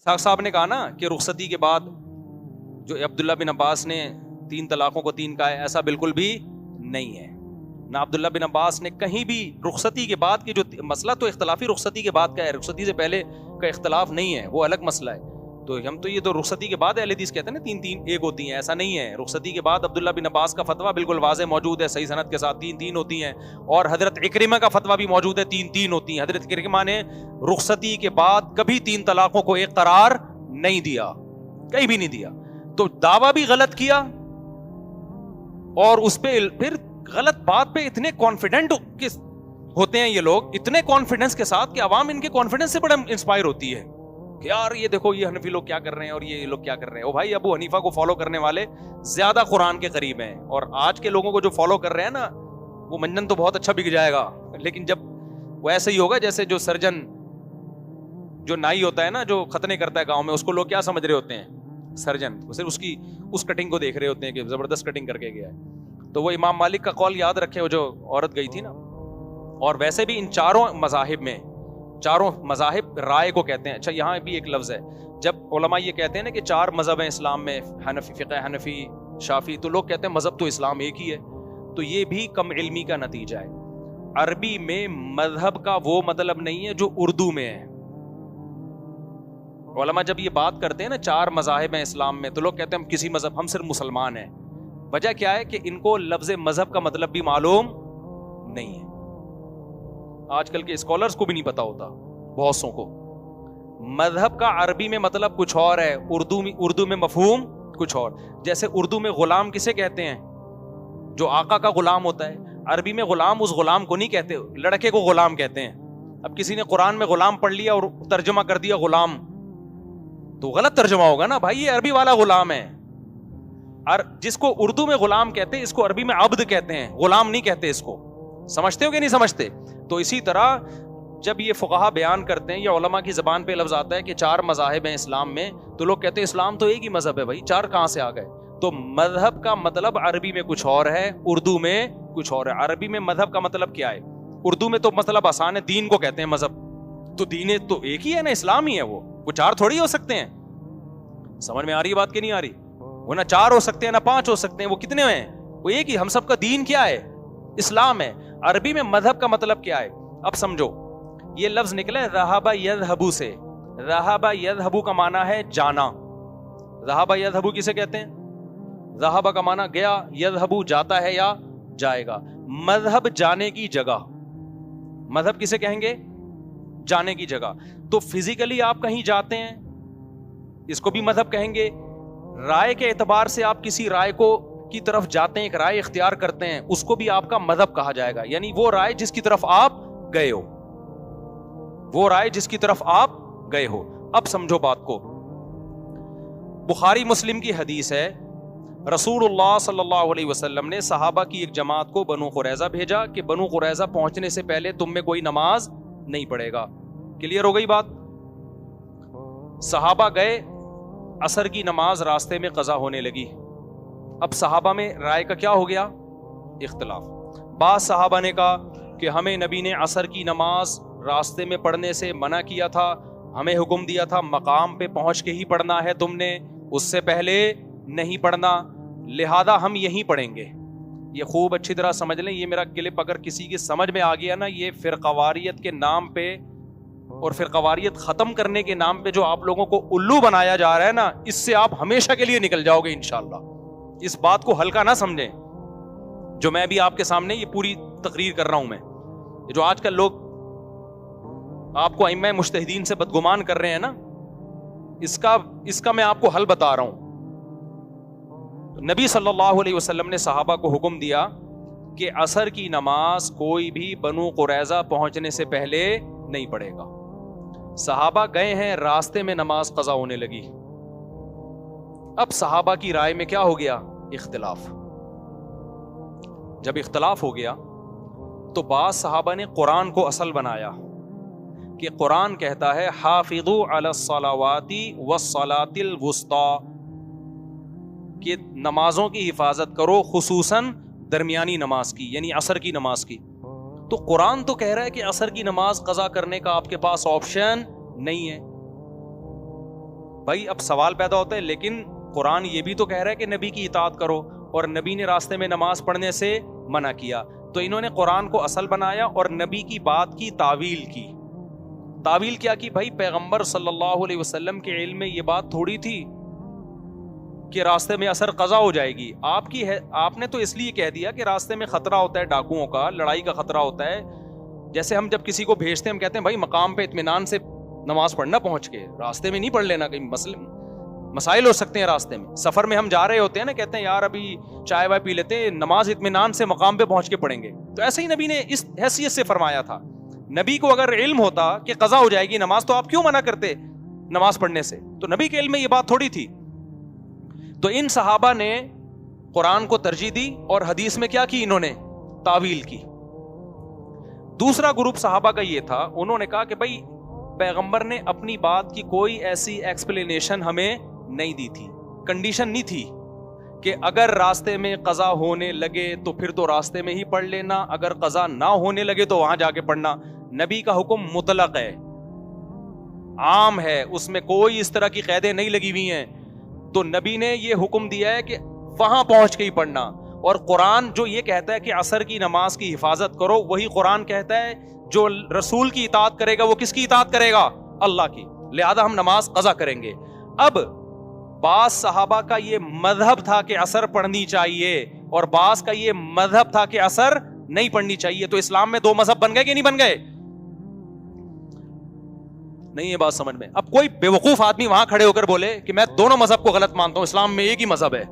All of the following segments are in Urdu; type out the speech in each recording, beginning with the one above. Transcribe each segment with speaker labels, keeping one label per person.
Speaker 1: صاحب نے کہا نا کہ رخصتی کے بعد جو عبداللہ بن عباس نے 3 طلاقوں کو 3 کہا ہے، ایسا بالکل بھی نہیں ہے. نہ عبداللہ بن عباس نے کہیں بھی رخصتی کے بعد کی جو مسئلہ تو اختلافی رخصتی کے بعد کا ہے، رخصتی سے پہلے کا اختلاف نہیں ہے، وہ الگ مسئلہ ہے. تو ہم تو یہ تو رخصتی کے بعد اہل حدیث کہتے ہیں نا 3 ایک ہوتی ہیں، ایسا نہیں ہے. رخصتی کے بعد عبداللہ بن عباس کا فتویٰ بالکل واضح موجود ہے صحیح سند کے ساتھ، 3 ہوتی ہیں. اور حضرت اکرمہ کا فتویٰ بھی موجود ہے، 3 ہوتی ہیں. حضرت اکرمہ نے رخصتی کے بعد کبھی 3 طلاقوں کو ایک قرار نہیں دیا، کہیں بھی نہیں دیا. تو دعویٰ بھی غلط کیا، اور اس پہ پھر غلط بات پہ اتنے کانفیڈنٹ ہوتے ہیں یہ لوگ، اتنے کانفیڈنس کے ساتھ کہ عوام ان کے کانفیڈنس سے بڑا انسپائر ہوتی ہے کہ یار یہ دیکھو یہ حنفی لوگ کیا کر رہے ہیں اور یہ لوگ کیا کر رہے ہیں. او بھائی، ابو حنیفہ کو فالو کرنے والے زیادہ قرآن کے قریب ہیں، اور آج کے لوگوں کو جو فالو کر رہے ہیں نا، وہ منجن تو بہت اچھا بک جائے گا، لیکن جب وہ ایسے ہی ہوگا جیسے جو سرجن، جو نائی ہوتا ہے نا، جو ختنے کرتا ہے گاؤں میں، اس کو لوگ کیا سمجھ رہے ہوتے ہیں؟ سرجن. صرف اس کٹنگ کو دیکھ رہے ہوتے ہیں کہ زبردست کٹنگ کر کے گیا ہے. تو وہ امام مالک کا قول یاد رکھے، وہ جو عورت گئی تھی نا. اور ویسے بھی ان چاروں مذاہب رائے کو کہتے ہیں. اچھا، یہاں بھی ایک لفظ ہے، جب علماء یہ کہتے ہیں نا کہ 4 مذہب ہیں اسلام میں، حنفی، فقہ حنفی، شافعی، تو لوگ کہتے ہیں مذہب تو اسلام ایک ہی ہے. تو یہ بھی کم علمی کا نتیجہ ہے. عربی میں مذہب کا وہ مطلب نہیں ہے جو اردو میں ہے. علماء جب یہ بات کرتے ہیں نا 4 مذاہب ہیں اسلام میں، تو لوگ کہتے ہیں ہم کسی مذہب، ہم صرف مسلمان ہیں. وجہ کیا ہے کہ ان کو لفظ مذہب کا مطلب بھی معلوم نہیں ہے. آج کل کے اسکالرز کو بھی نہیں پتا ہوتا، بہت سو کو. مذہب کا عربی میں مطلب کچھ اور ہے، اردو میں مفہوم کچھ اور. جیسے اردو میں غلام کسے کہتے ہیں؟ جو آقا کا غلام ہوتا ہے. عربی میں غلام اس غلام کو نہیں کہتے، لڑکے کو غلام کہتے ہیں. اب کسی نے قرآن میں غلام پڑھ لیا اور ترجمہ کر دیا غلام، تو غلط ترجمہ ہوگا نا بھائی، یہ عربی والا غلام ہے. جس کو اردو میں غلام کہتے ہیں، اس کو عربی میں عبد کہتے ہیں، غلام نہیں کہتے اس کو. سمجھتے ہو کہ نہیں سمجھتے؟ تو اسی طرح جب یہ فقہا بیان کرتے ہیں یا علماء کی زبان پہ لفظ آتا ہے کہ 4 مذاہب ہیں اسلام میں، تو لوگ کہتے ہیں اسلام تو ایک ہی مذہب ہے بھائی، 4 کہاں سے آ گئے؟ تو مذہب کا مطلب عربی میں کچھ اور ہے، اردو میں کچھ اور ہے. عربی میں مذہب کا مطلب کیا ہے؟ اردو میں تو مطلب آسان ہے، دین کو کہتے ہیں مذہب. تو دین تو ایک ہی ہے نا، اسلام ہی ہے. وہ 4 تھوڑی ہو سکتے ہیں. سمجھ میں آ رہی ہے بات کہ نہیں آ رہی؟ وہ نہ 4 ہو سکتے ہیں نہ 5 ہو سکتے ہیں، وہ کتنے ہیں؟ وہ ایک ہی. ہم سب کا دین کیا ہے؟ اسلام ہے. عربی میں مذہب کا مطلب کیا ہے؟ اب سمجھو، یہ لفظ نکلا ہے ذہب یذہب سے. ذہب یذہب کا معنی ہے جانا. ذہب یذہب کسے کہتے ہیں؟ ذہب کا معنی گیا، یذہب جاتا ہے یا جائے گا. مذہب جانے کی جگہ. مذہب کسے کہیں گے؟ جانے کی جگہ. تو فزیکلی آپ کہیں جاتے ہیں، اس کو بھی مذہب کہیں گے. رائے کے اعتبار سے آپ کسی رائے کو کی طرف جاتے ہیں، ایک رائے اختیار کرتے ہیں، اس کو بھی آپ کا مذہب کہا جائے گا. یعنی وہ رائے جس کی طرف آپ گئے ہو، وہ رائے جس کی طرف آپ گئے ہو. اب سمجھو بات کو. بخاری مسلم کی حدیث ہے، رسول اللہ صلی اللہ علیہ وسلم نے صحابہ کی ایک جماعت کو بنو قریظہ بھیجا کہ بنو قریظہ پہنچنے سے پہلے تم میں کوئی نماز نہیں پڑھے گا. کلیئر ہو گئی بات؟ صحابہ گئے، عصر کی نماز راستے میں قضا ہونے لگی. اب صحابہ میں رائے کا کیا ہو گیا؟ اختلاف. بعض صحابہ نے کہا کہ ہمیں نبی نے عصر کی نماز راستے میں پڑھنے سے منع کیا تھا، ہمیں حکم دیا تھا مقام پہ پہنچ کے ہی پڑھنا ہے، تم نے اس سے پہلے نہیں پڑھنا، لہذا ہم یہیں پڑھیں گے. یہ خوب اچھی طرح سمجھ لیں، یہ میرا کلپ اگر کسی کی سمجھ میں آ گیا نا، یہ فرقواریت کے نام پہ اور فرقواریت ختم کرنے کے نام پہ جو آپ لوگوں کو الو بنایا جا رہا ہے نا، اس سے آپ ہمیشہ کے لیے نکل جاؤ گے انشاءاللہ. اس بات کو ہلکا نہ سمجھیں، جو میں بھی آپ کے سامنے یہ پوری تقریر کر رہا ہوں. میں جو آج کل لوگ آپ کو ائمہ مجتہدین سے بدگمان کر رہے ہیں نا، اس کا میں آپ کو حل بتا رہا ہوں. نبی صلی اللہ علیہ وسلم نے صحابہ کو حکم دیا کہ عصر کی نماز کوئی بھی بنو قریظہ پہنچنے سے پہلے نہیں پڑھے گا. صحابہ گئے ہیں، راستے میں نماز قضا ہونے لگی. اب صحابہ کی رائے میں کیا ہو گیا؟ اختلاف. جب اختلاف ہو گیا تو بعض صحابہ نے قرآن کو اصل بنایا کہ قرآن کہتا ہے حافظوا علی الصلوات والصلاۃ الوسطی، کہ نمازوں کی حفاظت کرو، خصوصاً درمیانی نماز کی، یعنی عصر کی نماز کی. تو قرآن تو کہہ رہا ہے کہ عصر کی نماز قضا کرنے کا آپ کے پاس آپشن نہیں ہے. بھائی اب سوال پیدا ہوتا ہے لیکن قرآن یہ بھی تو کہہ رہا ہے کہ نبی کی اطاعت کرو، اور نبی نے راستے میں نماز پڑھنے سے منع کیا. تو انہوں نے قرآن کو اصل بنایا اور نبی کی بات کی تعویل کی. تعویل کیا کی بھائی؟ پیغمبر صلی اللہ علیہ وسلم کے علم میں یہ بات تھوڑی تھی کہ راستے میں اثر قضا ہو جائے گی. آپ نے تو اس لیے کہہ دیا کہ راستے میں خطرہ ہوتا ہے، ڈاکوؤں کا، لڑائی کا خطرہ ہوتا ہے. جیسے ہم جب کسی کو بھیجتے ہیں ہم کہتے ہیں بھائی مقام پہ اطمینان سے نماز پڑھنا، پہنچ کے راستے میں نہیں پڑھ لینا، کہیں مسائل ہو سکتے ہیں راستے میں. سفر میں ہم جا رہے ہوتے ہیں نا، کہتے ہیں یار ابھی چائے وائے پی لیتے ہیں، نماز اطمینان سے مقام پہ پہنچ کے پڑھیں گے. تو ایسے ہی نبی نے اس حیثیت سے فرمایا تھا. نبی کو اگر علم ہوتا کہ قضا ہو جائے گی نماز تو آپ کیوں منع کرتے نماز پڑھنے سے؟ تو نبی کے علم میں یہ بات تھوڑی تھی. تو ان صحابہ نے قرآن کو ترجیح دی اور حدیث میں کیا کی؟ انہوں نے تعویل کی. دوسرا گروپ صحابہ کا یہ تھا، انہوں نے کہا کہ بھائی پیغمبر نے اپنی بات کی کوئی ایسی ایکسپلینیشن ہمیں نہیں دی تھی، کنڈیشن نہیں تھی کہ اگر راستے میں قضا ہونے لگے تو پھر تو راستے میں ہی پڑھ لینا، اگر قضا نہ ہونے لگے تو وہاں جا کے پڑھنا. نبی کا حکم مطلق ہے، عام ہے، اس میں کوئی اس طرح کی قیدیں نہیں لگی ہوئی ہیں. تو نبی نے یہ حکم دیا ہے کہ وہاں پہنچ کے ہی پڑھنا. اور قرآن جو یہ کہتا ہے کہ عصر کی نماز کی حفاظت کرو، وہی قرآن کہتا ہے جو رسول کی اطاعت کرے گا وہ کس کی اطاعت کرے گا؟ اللہ کی. لہذا ہم نماز قضا کریں گے. اب بعض صحابہ کا یہ مذہب تھا کہ عصر پڑھنی چاہیے اور بعض کا یہ مذہب تھا کہ عصر نہیں پڑھنی چاہیے. تو اسلام میں دو مذہب بن گئے کہ نہیں بن گئے؟ نہیں یہ بات سمجھ میں. اب کوئی بیوقوف آدمی وہاں کھڑے ہو کر بولے کہ میں دونوں مذہب کو غلط مانتا ہوں، اسلام میں ایک ہی مذہب ہے.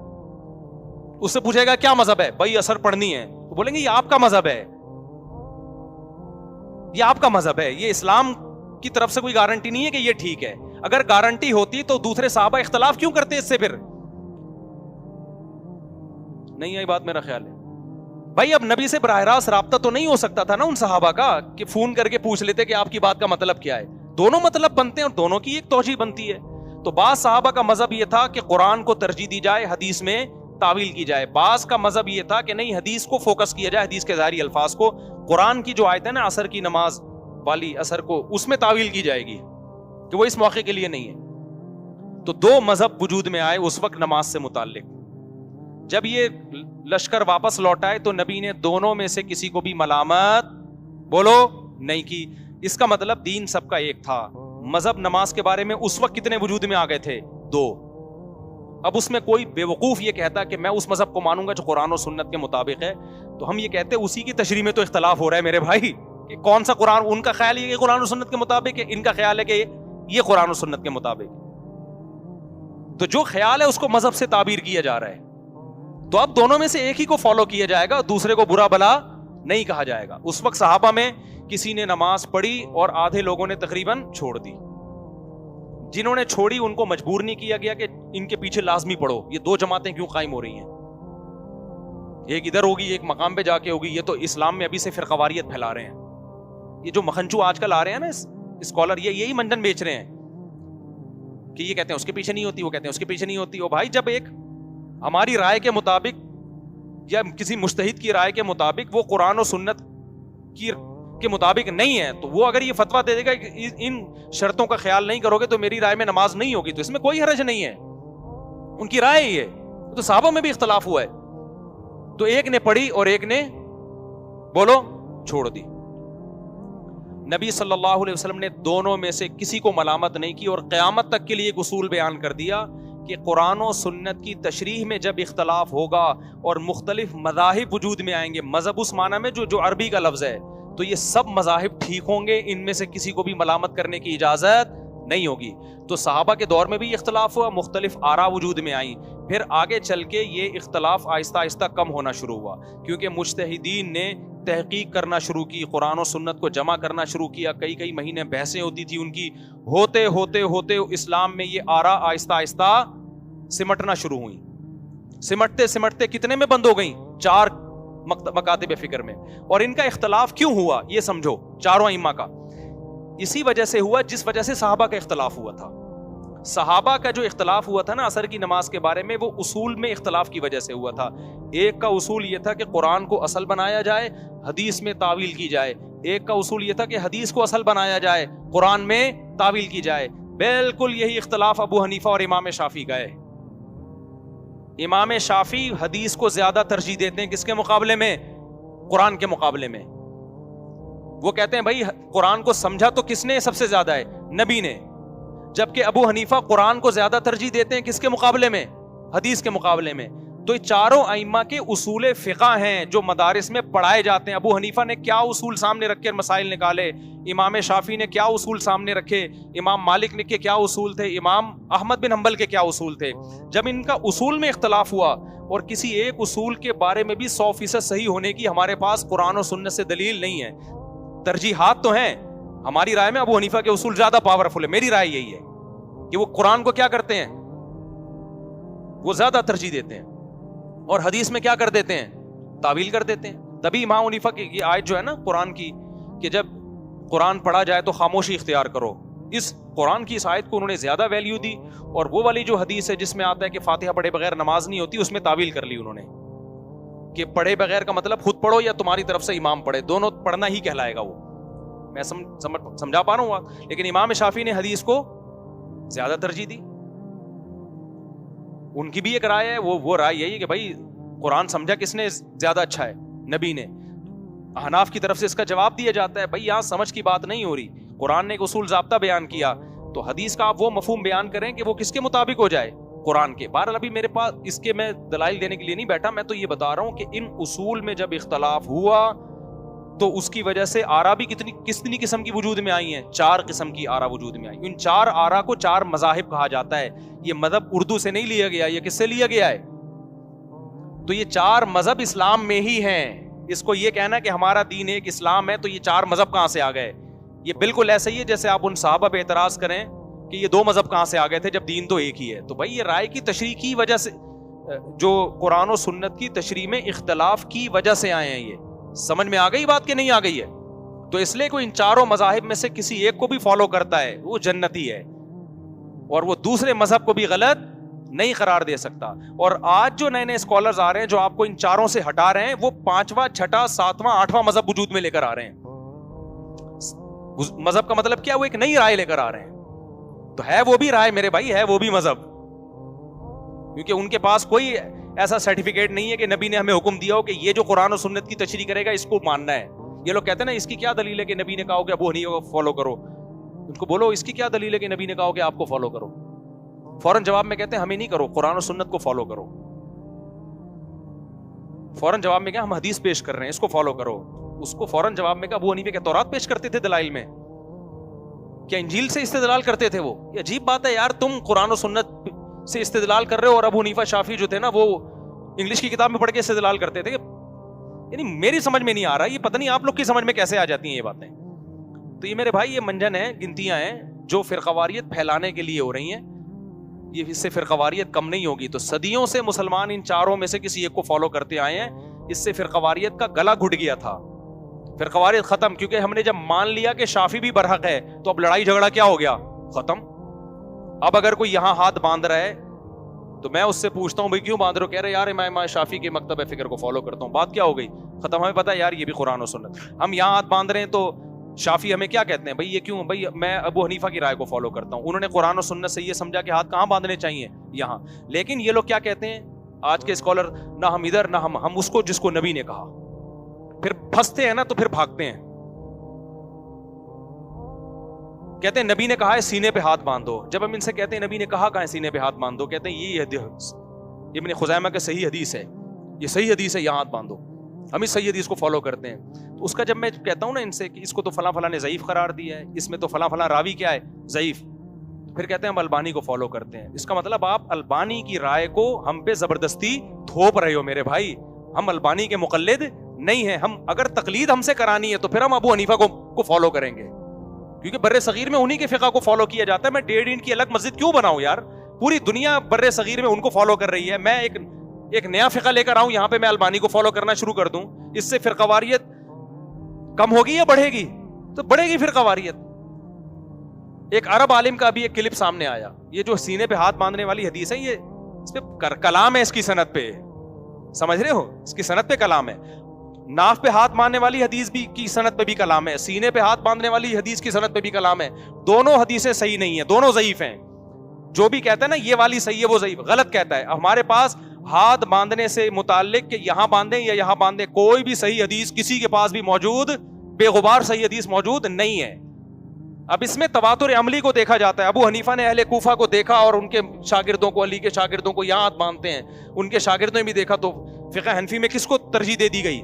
Speaker 1: اس سے پوچھے گا کیا مذہب ہے؟ بھائی عصر پڑھنی ہے. تو بولیں گے یہ آپ کا مذہب ہے، یہ آپ کا مذہب ہے، یہ اسلام کی طرف سے کوئی گارنٹی نہیں ہے کہ یہ ٹھیک ہے. اگر گارنٹی ہوتی تو دوسرے صحابہ اختلاف کیوں کرتے اس سے؟ پھر نہیں آئی بات، میرا خیال ہے. بھائی اب نبی سے براہ راست رابطہ تو نہیں ہو سکتا تھا نا ان صحابہ کا کہ فون کر کے پوچھ لیتے کہ آپ کی بات کا مطلب کیا ہے. دونوں مطلب بنتے ہیں اور دونوں کی ایک توجیہ بنتی ہے. تو بعض صحابہ کا مذہب یہ تھا کہ قرآن کو ترجیح دی جائے، حدیث میں تعویل کی جائے. بعض کا مذہب یہ تھا کہ نہیں، حدیث کو فوکس کیا جائے، حدیث کے ظاہری الفاظ کو. قرآن کی جو آیت ہے نا عصر کی نماز والی، عصر کو اس میں تعویل کی جائے گی کہ وہ اس موقع کے لیے نہیں ہے. تو دو مذہب وجود میں آئے اس وقت نماز سے متعلق. جب یہ لشکر واپس لوٹ آئے تو نبی نے دونوں میں سے کسی کو بھی ملامت بولو نہیں کی. اس کا مطلب دین سب کا ایک تھا. مذہب نماز کے بارے میں اس وقت کتنے وجود میں آ گئے تھے؟ دو. اب اس میں کوئی بے وقوف یہ کہتا کہ میں اس مذہب کو مانوں گا جو قرآن و سنت کے مطابق ہے، تو ہم یہ کہتے اسی کی تشریح میں تو اختلاف ہو رہا ہے میرے بھائی، کہ کون سا قرآن. ان کا خیال یہ کہ قرآن و سنت کے مطابق ہے، ان کا خیال ہے کہ یہ قرآن و سنت کے مطابق. تو جو خیال ہے اس کو مذہب سے تعبیر کیا جا رہا ہے. تو اب دونوں میں سے ایک ہی کو فالو کیا جائے گا، دوسرے کو برا بلا نہیں کہا جائے گا. اس وقت صحابہ میں کسی نے نماز پڑھی اور آدھے لوگوں نے تقریباً چھوڑ دی. جنہوں نے چھوڑی ان کو مجبور نہیں کیا گیا کہ ان کے پیچھے لازمی پڑھو. یہ دو جماعتیں کیوں قائم ہو رہی ہیں؟ ایک ادھر ہوگی ایک مقام پہ جا کے ہوگی. یہ تو اسلام میں ابھی سے فرقواریت پھیلا رہے ہیں. یہ جو مکھنچو آج کل آ رہے ہیں نا اسکالر، یہ یہی منجن بیچ رہے ہیں کہ یہ کہتے ہیں اس کے پیچھے نہیں ہوتی، وہ کہتے ہیں اس کے پیچھے نہیں ہوتی. او بھائی جب ایک ہماری رائے کے مطابق یا کسی مجتہد کی رائے کے مطابق وہ قرآن و سنت کے مطابق نہیں ہے، تو وہ اگر یہ فتویٰ دے دے گا کہ ان شرطوں کا خیال نہیں کرو گے تو میری رائے میں نماز نہیں ہوگی، تو اس میں کوئی حرج نہیں ہے. ان کی رائے ہی ہے. تو صحابہ میں بھی اختلاف ہوا ہے، تو ایک نے پڑھی اور ایک نے بولو چھوڑ دی. نبی صلی اللہ علیہ وسلم نے دونوں میں سے کسی کو ملامت نہیں کی اور قیامت تک کے لیے ایک اصول بیان کر دیا کہ قرآن و سنت کی تشریح میں جب اختلاف ہوگا اور مختلف مذاہب وجود میں آئیں گے، مذہب اس معنی میں جو عربی کا لفظ ہے، تو یہ سب مذاہب ٹھیک ہوں گے، ان میں سے کسی کو بھی ملامت کرنے کی اجازت نہیں ہوگی. تو صحابہ کے دور میں بھی اختلاف ہوا، مختلف آراء وجود میں آئیں. پھر آگے چل کے یہ اختلاف آہستہ آہستہ کم ہونا شروع ہوا کیونکہ مجتہدین نے تحقیق کرنا شروع کی، قرآن و سنت کو جمع کرنا شروع کیا. کئی مہینے بحثیں ہوتی تھی ان کی. ہوتے ہوتے ہوتے اسلام میں یہ آراء آہستہ آہستہ سمٹنا شروع ہوئی. سمٹتے سمٹتے کتنے میں بند ہو گئیں؟ 4 مکاتب فکر میں. اور ان کا اختلاف کیوں ہوا یہ سمجھو، چاروں ائمہ کا اسی وجہ سے ہوا جس وجہ سے صحابہ کا اختلاف ہوا تھا. صحابہ کا جو اختلاف ہوا تھا نا عصر کی نماز کے بارے میں، وہ اصول میں اختلاف کی وجہ سے ہوا تھا. ایک کا اصول یہ تھا کہ قرآن کو اصل بنایا جائے، حدیث میں تعویل کی جائے. ایک کا اصول یہ تھا کہ حدیث کو اصل بنایا جائے، قرآن میں تعویل کی جائے. بالکل یہی اختلاف ابو حنیفہ اور امام شافعی کا ہے. امام شافعی حدیث کو زیادہ ترجیح دیتے ہیں کس کے مقابلے میں؟ قرآن کے مقابلے میں. وہ کہتے ہیں بھائی قرآن کو سمجھا تو کس نے سب سے زیادہ ہے؟ نبی نے. جبکہ ابو حنیفہ قرآن کو زیادہ ترجیح دیتے ہیں کس کے مقابلے میں؟ حدیث کے مقابلے میں. تو یہ چاروں ائمہ کے اصول فقہ ہیں جو مدارس میں پڑھائے جاتے ہیں. ابو حنیفہ نے کیا اصول سامنے رکھ کے مسائل نکالے، امام شافعی نے کیا اصول سامنے رکھے، امام مالک نے کیا اصول تھے، امام احمد بن حنبل کے کیا اصول تھے. جب ان کا اصول میں اختلاف ہوا اور کسی ایک اصول کے بارے میں بھی 100% صحیح ہونے کی ہمارے پاس قرآن و سنت سے دلیل نہیں ہے. ترجیحات تو ہیں، ہماری رائے میں ابو حنیفہ کے اصول زیادہ پاورفل ہے. میری رائے یہی ہے کہ وہ قرآن کو کیا کرتے ہیں؟ وہ زیادہ ترجیح دیتے ہیں. اور حدیث میں کیا کر دیتے ہیں؟ تعویل کر دیتے ہیں. تبھی امام حنیفہ کی یہ آیت جو ہے نا قرآن کی کہ جب قرآن پڑھا جائے تو خاموشی اختیار کرو، اس قرآن کی اس آیت کو انہوں نے زیادہ ویلیو دی. اور وہ والی جو حدیث ہے جس میں آتا ہے کہ فاتحہ پڑھے بغیر نماز نہیں ہوتی، اس میں تعویل کر لی انہوں نے کہ پڑھے بغیر کا مطلب خود پڑھو یا تمہاری طرف سے امام پڑھے، دونوں پڑھنا ہی کہلائے گا. وہ میں سمجھا پا رہا ہوں. لیکن امام شافعی نے حدیث کو زیادہ ترجیح دی. ان کی بھی ایک رائے ہے، وہ رائے یہی کہ بھائی قرآن سمجھا کس نے زیادہ اچھا ہے؟ نبی نے. احناف کی طرف سے اس کا جواب دیا جاتا ہے بھائی یہاں سمجھ کی بات نہیں ہو رہی، قرآن نے ایک اصول ضابطہ بیان کیا تو حدیث کا آپ وہ مفہوم بیان کریں کہ وہ کس کے مطابق ہو جائے؟ قرآن کے. بہرحال ابھی میرے پاس اس کے میں دلائل دینے کے لیے نہیں بیٹھا، میں تو یہ بتا رہا ہوں کہ ان اصول میں جب اختلاف ہوا تو اس کی وجہ سے آرا بھی کتنی قسم کی وجود میں آئی ہیں؟ 4 قسم کی آرا وجود میں آئی. ان 4 آرا کو 4 مذاہب کہا جاتا ہے. یہ مذہب اردو سے نہیں لیا گیا، یہ کس سے لیا گیا ہے؟ تو یہ 4 مذہب اسلام میں ہی ہیں. اس کو یہ کہنا کہ ہمارا دین ایک اسلام ہے تو یہ 4 مذہب کہاں سے آ گئے؟ یہ بالکل ایسا ہی ہے جیسے آپ ان صحابہ پہ اعتراض کریں کہ یہ 2 مذہب کہاں سے آ گئے تھے جب دین تو ایک ہی ہے. تو بھائی یہ رائے کی تشریح کی وجہ سے، جو قرآن و سنت کی تشریح میں اختلاف کی وجہ سے آئے ہیں. یہ سمجھ میں آ گئی بات کہ نہیں آ گئی ہے؟ تو اس لیے کوئی ان 4 مذاہب میں سے کسی ایک کو بھی فالو کرتا ہے وہ جنتی ہے، اور وہ دوسرے مذہب کو بھی غلط نہیں قرار دے سکتا. اور آج جو نئے اسکالرز آ رہے ہیں جو آپ کو ان 4 سے ہٹا رہے ہیں، وہ 5واں 6واں 7واں 8واں مذہب وجود میں لے کر آ رہے ہیں. مذہب کا مطلب کیا؟ وہ ایک نئی رائے لے کر آ رہے ہیں. تو ہے وہ بھی رائے میرے بھائی، ہے وہ بھی مذہب، کیونکہ ان کے پاس کوئی ایسا سرٹیفکیٹ نہیں ہے کہ نبی نے ہمیں حکم دیا ہو کہ یہ جو قرآن و سنت کی تشریح کرے گا اس کو ماننا ہے. یہ لوگ کہتے ہیں نا اس کی کیا دلیل ہے کہ نبی نے کہا ہو کہ ابو حنیفہ کو فالو کرو. ان کو بولو اس کی کیا دلیل ہے کہ نبی نے کہا ہو کہ آپ کو فالو کرو. فوراً جواب میں کہتے ہیں ہمیں نہیں کرو، قرآن و سنت کو فالو کرو. فوراً جواب میں کیا ہم حدیث پیش کر رہے ہیں اس کو فالو کرو. اس کو فوراً جواب میں کہا ابو حنیفہ کے تورات پیش کرتے تھے دلائل میں، کیا انجیل سے استدلال کرتے تھے؟ وہ یہ عجیب بات ہے یار، تم قرآن و سنت سے استدلال کر رہے ہو اور ابو حنیفہ شافعی جو تھے نا وہ انگلش کی کتاب میں پڑھ کے استدلال کرتے تھے. یعنی میری سمجھ میں نہیں آ رہا، یہ پتہ نہیں آپ لوگ کی سمجھ میں کیسے آ جاتی ہیں یہ باتیں. تو یہ میرے بھائی یہ منجن ہیں، گنتیاں ہیں جو فرقواریت پھیلانے کے لیے ہو رہی ہیں. یہ اس سے فرقواریت کم نہیں ہوگی. تو صدیوں سے مسلمان ان 4 میں سے کسی ایک کو فالو کرتے آئے ہیں. اس سے فرقواریت کا گلا گھٹ گیا تھا، فرقواریت ختم. کیونکہ ہم نے جب مان لیا کہ شافعی بھی برحق ہے تو اب لڑائی جھگڑا کیا ہو گیا؟ ختم. اب اگر کوئی یہاں ہاتھ باندھ رہا ہے تو میں اس سے پوچھتا ہوں بھائی کیوں باندھ رہے ہو؟ کہہ رہے یار میں امام شافعی کے مکتب فکر کو فالو کرتا ہوں. بات کیا ہو گئی؟ ختم. ہمیں پتا ہے یار یہ بھی قرآن و سنت. ہم یہاں ہاتھ باندھ رہے ہیں تو شافعی ہمیں کیا کہتے ہیں بھائی یہ کیوں؟ بھائی میں ابو حنیفہ کی رائے کو فالو کرتا ہوں. انہوں نے قرآن و سنت سے یہ سمجھا کہ ہاتھ کہاں باندھنے چاہیے؟ یہاں. لیکن یہ لوگ کیا کہتے ہیں آج کے اسکالر، نہ ہم ادھر نہ ہم اس کو جس کو نبی نے کہا. پھر پھنستے ہیں نا تو پھر بھاگتے ہیں، کہتے ہیں نبی نے کہا ہے سینے پہ ہاتھ باندھو. جب ہم ان سے کہتے ہیں نبی نے کہا کہاں ہے سینے پہ ہاتھ باندھو، کہتے ہیں یہ حدیث ابن خزیمہ کے صحیح حدیث ہے، یہ صحیح حدیث ہے یہاں ہاتھ باندھو. ہم اس صحیح حدیث کو فالو کرتے ہیں. تو اس کا جب میں کہتا ہوں نا ان سے کہ اس کو تو فلاں فلاں نے ضعیف قرار دیا ہے، اس میں تو فلاں فلاں راوی کیا ہے ضعیف، پھر کہتے ہیں ہم البانی کو فالو کرتے ہیں. اس کا مطلب آپ البانی کی رائے کو ہم پہ زبردستی تھوپ رہے ہو میرے بھائی. ہم البانی کے مقلد نہیں ہیں. ہم اگر تقلید ہم سے کرانی ہے تو پھر ہم ابو حنیفہ کو فالو کریں گے، کیونکہ بر صغیر میں انہی کے فقہ کو فالو کیا جاتا ہے. میں 1.5 اینٹ کی الگ مسجد کیوں بناؤں یار؟ پوری دنیا بر صغیر میں ان کو فالو کر رہی ہے. میں ایک نیا فقہ لے کر آؤں یہاں پہ، میں البانی کو فالو کرنا شروع کر دوں، اس سے فرقواریت کم ہوگی یا بڑھے گی؟ تو بڑھے گی فرقواریت. ایک عرب عالم کا بھی ایک کلپ سامنے آیا، یہ جو سینے پہ ہاتھ باندھنے والی حدیث ہے یہ اس پہ کلام ہے، اس کی سند پہ، سمجھ رہے ہو؟ اس کی سند پہ کلام ہے. ناف پہ ہاتھ باندھنے والی حدیث بھی کی سند پہ بھی کلام ہے, سینے پہ ہاتھ باندھنے والی حدیث کی سند پہ بھی کلام ہے. دونوں حدیثیں صحیح نہیں ہیں, دونوں ضعیف ہیں. جو بھی کہتا ہے نا یہ والی صحیح ہے وہ ضعیف, غلط کہتا ہے. ہمارے پاس ہاتھ باندھنے سے متعلق کہ یہاں باندھیں یا یہاں باندھیں, کوئی بھی صحیح حدیث کسی کے پاس بھی موجود, بے غبار صحیح حدیث موجود نہیں ہے. اب اس میں تواتر عملی کو دیکھا جاتا ہے. ابو حنیفہ نے اہل کوفہ کو دیکھا اور ان کے شاگردوں کو, علی کے شاگردوں کو یہاں ہاتھ باندھتے ہیں. ان کے شاگردوں نے بھی دیکھا, تو فقہ حنفی میں کس کو ترجیح دے دی گئی؟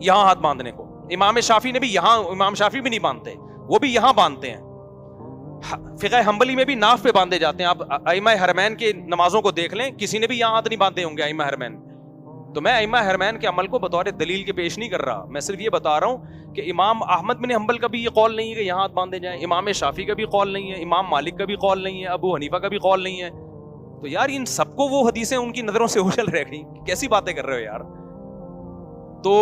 Speaker 1: یہاں ہاتھ باندھنے کو. امام شافعی نے بھی یہاں, امام شافعی بھی نہیں باندھتے, وہ بھی یہاں باندھتے ہیں. فقہ حنبلی میں بھی ناف پہ باندھے جاتے ہیں. آپ ائمہ حرمین کے نمازوں کو دیکھ لیں, کسی نے بھی یہاں ہاتھ نہیں باندھے ہوں گے ائمہ حرمین. تو میں ائمہ حرمین کے عمل کو بطور دلیل کے پیش نہیں کر رہا, میں صرف یہ بتا رہا ہوں کہ امام احمد بن حنبل کا بھی یہ قول نہیں ہے کہ یہاں ہاتھ باندھے جائیں, امام شافعی کا بھی قول نہیں ہے, امام مالک کا بھی قول نہیں ہے, ابو حنیفہ کا بھی قول نہیں ہے. تو یار ان سب کو وہ حدیثیں ان کی نظروں سے اوجھل رہ گئی, کیسی باتیں کر رہے ہو یار. تو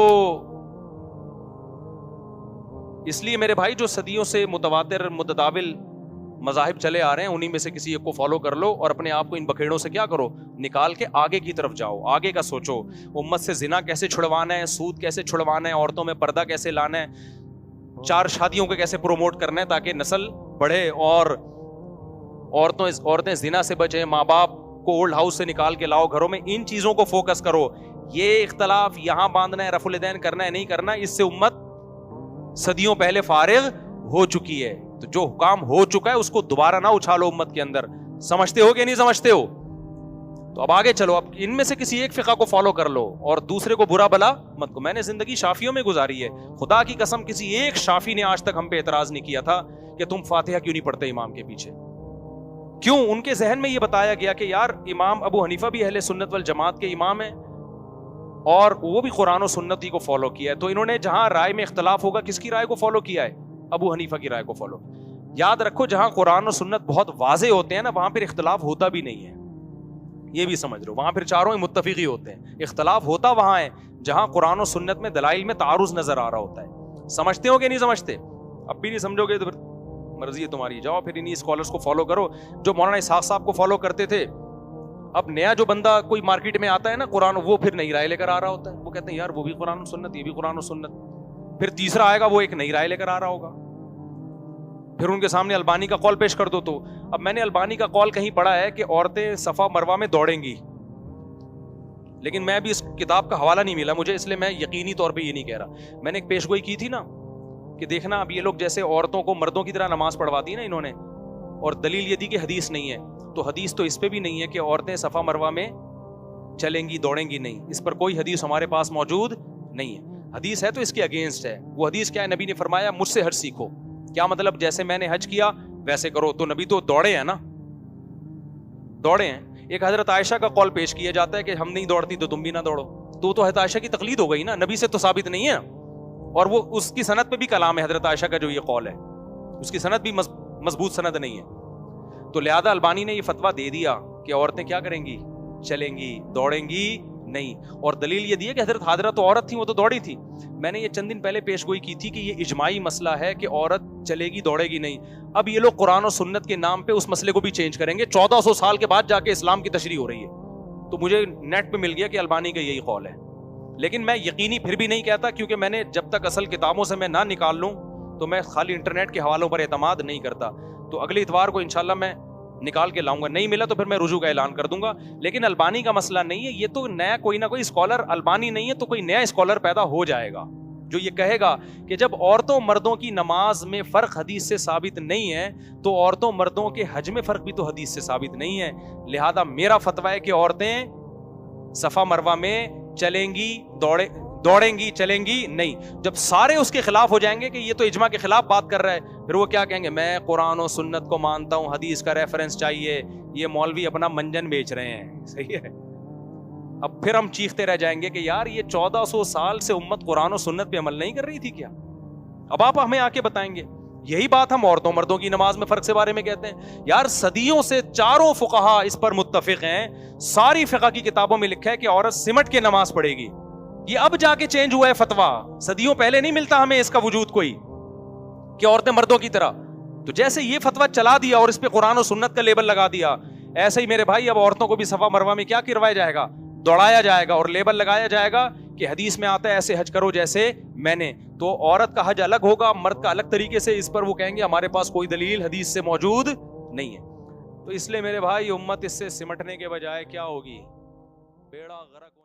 Speaker 1: اس لیے میرے بھائی جو صدیوں سے متواتر متداول مذاہب چلے آ رہے ہیں, انہی میں سے کسی ایک کو فالو کر لو اور اپنے آپ کو ان بکھیڑوں سے کیا کرو, نکال کے آگے کی طرف جاؤ, آگے کا سوچو. امت سے زنا کیسے چھڑوانا ہے, سود کیسے چھڑوانا ہے, عورتوں میں پردہ کیسے لانا ہے, 4 شادیوں کو کیسے پروموٹ کرنا ہے تاکہ نسل بڑھے اور عورتیں زنا سے بچیں, ماں باپ کو اولڈ ہاؤس سے نکال کے لاؤ گھروں میں. ان چیزوں کو فوکس کرو. یہ اختلاف یہاں باندھنا ہے, رفع الیدین کرنا ہے, نہیں کرنا, اس سے امت صدیوں پہلے فارغ ہو چکی ہے. تو جو حکام ہو چکا ہے اس کو دوبارہ نہ اچھالو امت کے اندر. سمجھتے ہو کہ نہیں سمجھتے ہو؟ تو اب آگے چلو, اب ان میں سے کسی ایک فقہ کو فالو کر لو اور دوسرے کو برا بلا مت کو. میں نے زندگی شافیوں میں گزاری ہے, خدا کی قسم کسی ایک شافی نے آج تک ہم پہ اعتراض نہیں کیا تھا کہ تم فاتحہ کیوں نہیں پڑھتے امام کے پیچھے. کیوں؟ ان کے ذہن میں یہ بتایا گیا کہ یار امام ابو حنیفہ بھی اہل سنت والجماعت کے امام ہیں اور وہ بھی قرآن و سنت ہی کو فالو کیا ہے. تو انہوں نے جہاں رائے میں اختلاف ہوگا کس کی رائے کو فالو کیا ہے؟ ابو حنیفہ کی رائے کو فالو. یاد رکھو جہاں قرآن و سنت بہت واضح ہوتے ہیں نا, وہاں پھر اختلاف ہوتا بھی نہیں ہے, یہ بھی سمجھ لو. وہاں پھر چاروں ہی متفق ہی ہوتے ہیں. اختلاف ہوتا وہاں ہے جہاں قرآن و سنت میں دلائل میں تعارض نظر آ رہا ہوتا ہے. سمجھتے ہو کہ نہیں سمجھتے؟ اب بھی نہیں سمجھو گے تو پھر مرضی ہے تمہاری, جاؤ پھر انہی اسکالرس کو فالو کرو جو مولانا اسحاق صاحب کو فالو کرتے تھے. اب نیا جو بندہ کوئی مارکیٹ میں آتا ہے نا قرآن, وہ پھر نئی رائے لے کر آ رہا ہوتا ہے. وہ کہتے ہیں یار وہ بھی قرآن و سنت, یہ بھی قرآن و سنت. پھر تیسرا آئے گا وہ ایک نئی رائے لے کر آ رہا ہوگا, پھر ان کے سامنے البانی کا قول پیش کر دو. تو اب میں نے البانی کا قول کہیں پڑھا ہے کہ عورتیں صفا مروہ میں دوڑیں گی, لیکن میں بھی اس کتاب کا حوالہ نہیں ملا مجھے, اس لیے میں یقینی طور پہ یہ نہیں کہہ رہا. میں نے ایک پیش گوئی کی تھی نا کہ دیکھنا اب یہ لوگ جیسے عورتوں کو مردوں کی طرح نماز پڑھواتی نا انہوں نے, اور دلیل یہ دی کہ حدیث نہیں ہے. تو حدیث تو اس پہ بھی نہیں ہے کہ عورتیں صفا مروہ میں چلیں گی دوڑیں گی, نہیں, اس پر کوئی حدیث ہمارے پاس موجود نہیں ہے. حدیث ہے تو اس کے اگینسٹ ہے. وہ حدیث کیا ہے؟ نبی نے فرمایا مجھ سے حج سیکھو. کیا مطلب؟ جیسے میں نے حج کیا ویسے کرو. تو نبی تو دوڑے ہیں نا, دوڑے ہیں. ایک حضرت عائشہ کا قول پیش کیا جاتا ہے کہ ہم نہیں دوڑتی تو تم بھی نہ دوڑو. تو حضرت عائشہ کی تقلید ہو گئی نا, نبی سے تو ثابت نہیں ہے. اور وہ اس کی سند پہ بھی کلام ہے حضرت عائشہ کا جو یہ قول ہے, اس کی سند بھی مضبوط سند نہیں ہے. تو لہذا البانی نے یہ فتویٰ دے دیا کہ عورتیں کیا کریں گی, چلیں گی, دوڑیں گی نہیں. اور دلیل یہ دی ہے کہ حضرت حاضرہ تو عورت تھی, وہ تو دوڑی تھی. میں نے یہ چند دن پہلے پیش گوئی کی تھی کہ یہ اجماعی مسئلہ ہے کہ عورت چلے گی دوڑے گی نہیں. اب یہ لوگ قرآن و سنت کے نام پہ اس مسئلے کو بھی چینج کریں گے. 1400 سال کے بعد جا کے اسلام کی تشریح ہو رہی ہے. تو مجھے نیٹ پہ مل گیا کہ البانی کا یہی قول ہے, لیکن میں یقینی پھر بھی نہیں کہتا, کیونکہ میں نے جب تک اصل کتابوں سے میں نہ نکال لوں تو میں خالی انٹرنیٹ کے حوالوں پر اعتماد نہیں کرتا. تو اگلے اتوار کو انشاءاللہ میں نکال کے لاؤں گا, نہیں ملا تو پھر میں رجوع کا اعلان کر دوں گا. لیکن البانی کا مسئلہ نہیں ہے, یہ تو نیا کوئی نہ کوئی اسکالر, البانی نہیں ہے تو کوئی نیا اسکالر پیدا ہو جائے گا جو یہ کہے گا کہ جب عورتوں مردوں کی نماز میں فرق حدیث سے ثابت نہیں ہے تو عورتوں مردوں کے حج میں فرق بھی تو حدیث سے ثابت نہیں ہے. لہذا میرا فتویٰ ہے کہ عورتیں صفا مروہ میں چلیں گی, دوڑیں گی, چلیں گی نہیں. جب سارے اس کے خلاف ہو جائیں گے کہ یہ تو اجماع کے خلاف بات کر رہا ہے, پھر وہ کیا کہیں گے, میں قرآن و سنت کو مانتا ہوں, حدیث کا ریفرنس چاہیے, یہ مولوی اپنا منجن بیچ رہے ہیں. صحیح ہے. اب پھر ہم چیختے رہ جائیں گے کہ یار یہ 1400 سال سے امت قرآن و سنت پہ عمل نہیں کر رہی تھی کیا؟ اب آپ ہمیں آ کے بتائیں گے. یہی بات ہم عورتوں مردوں کی نماز میں فرق سے بارے میں کہتے ہیں. یار صدیوں سے چاروں فقہا اس پر متفق ہیں, ساری فقہ کی کتابوں میں لکھا ہے کہ عورت سمٹ کے نماز پڑھے گی. یہ اب جا کے چینج ہوا ہے فتویٰ, صدیوں پہلے نہیں ملتا ہمیں اس کا وجود کوئی کہ عورتیں مردوں کی طرح. تو جیسے یہ فتویٰ چلا دیا اور اس پہ قرآن و سنت کا لیبل لگا دیا, ایسے ہی میرے بھائی اب عورتوں کو بھی صفا مروہ میں کیا کروایا جائے گا, دوڑایا جائے گا, اور لیبل لگایا جائے گا کہ حدیث میں آتا ہے ایسے حج کرو جیسے میں نے, تو عورت کا حج الگ ہوگا, مرد کا الگ طریقے سے, اس پر وہ کہیں گے ہمارے پاس کوئی دلیل حدیث سے موجود نہیں ہے. تو اس لیے میرے بھائی امت اس سے سمٹنے کے بجائے کیا ہوگی, بیڑا غرق.